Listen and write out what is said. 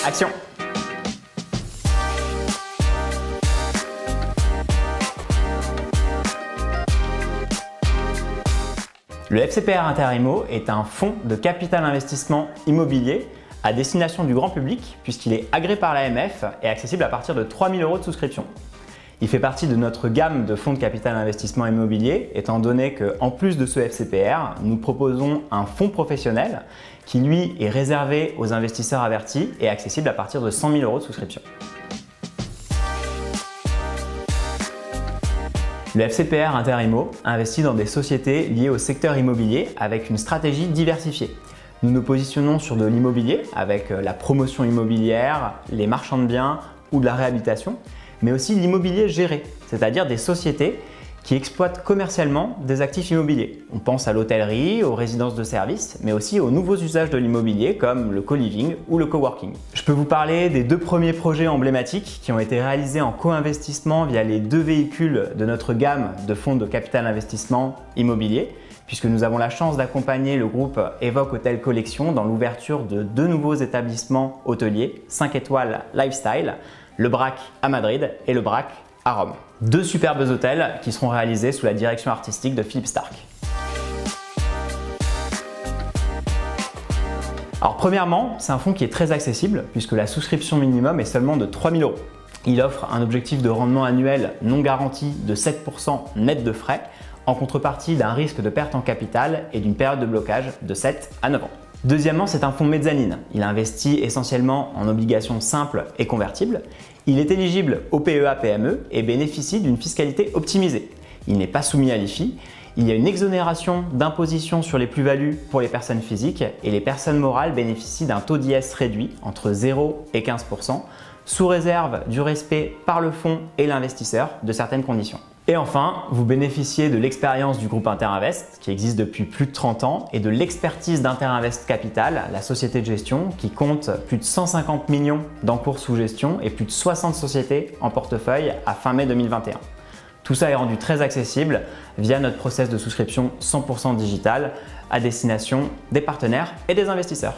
Action! Le FCPR Interimo est un fonds de capital investissement immobilier à destination du grand public puisqu'il est agréé par l'AMF et accessible à partir de 3 000 € de souscription. Il fait partie de notre gamme de fonds de capital investissement immobilier étant donné qu'en plus de ce FCPR, nous proposons un fonds professionnel qui lui est réservé aux investisseurs avertis et accessible à partir de 100 000 € de souscription. Le FCPR Interimo investit dans des sociétés liées au secteur immobilier avec une stratégie diversifiée. Nous nous positionnons sur de l'immobilier avec la promotion immobilière, les marchands de biens ou de la réhabilitation, mais aussi l'immobilier géré, c'est-à-dire des sociétés qui exploitent commercialement des actifs immobiliers. On pense à l'hôtellerie, aux résidences de services, mais aussi aux nouveaux usages de l'immobilier comme le co-living ou le coworking. Je peux vous parler des 2 premiers projets emblématiques qui ont été réalisés en co-investissement via les 2 véhicules de notre gamme de fonds de capital investissement immobilier, puisque nous avons la chance d'accompagner le groupe Evoque Hôtel Collection dans l'ouverture de 2 nouveaux établissements hôteliers, 5 étoiles lifestyle, le BRAC à Madrid et le BRAC à Rome. 2 superbes hôtels qui seront réalisés sous la direction artistique de Philippe Starck. Alors premièrement, c'est un fonds qui est très accessible puisque la souscription minimum est seulement de 3 000 €. Il offre un objectif de rendement annuel non garanti de 7 % net de frais en contrepartie d'un risque de perte en capital et d'une période de blocage de 7 à 9 ans. Deuxièmement, c'est un fonds mezzanine. Il investit essentiellement en obligations simples et convertibles. Il est éligible au PEA-PME et bénéficie d'une fiscalité optimisée. Il n'est pas soumis à l'IFI. Il y a une exonération d'imposition sur les plus-values pour les personnes physiques et les personnes morales bénéficient d'un taux d'IS réduit entre 0 et 15 % sous réserve du respect par le fonds et l'investisseur de certaines conditions. Et enfin, vous bénéficiez de l'expérience du groupe Interinvest qui existe depuis plus de 30 ans et de l'expertise d'Interinvest Capital, la société de gestion qui compte plus de 150 millions d'encours sous gestion et plus de 60 sociétés en portefeuille à fin mai 2021. Tout ça est rendu très accessible via notre process de souscription 100% digital à destination des partenaires et des investisseurs.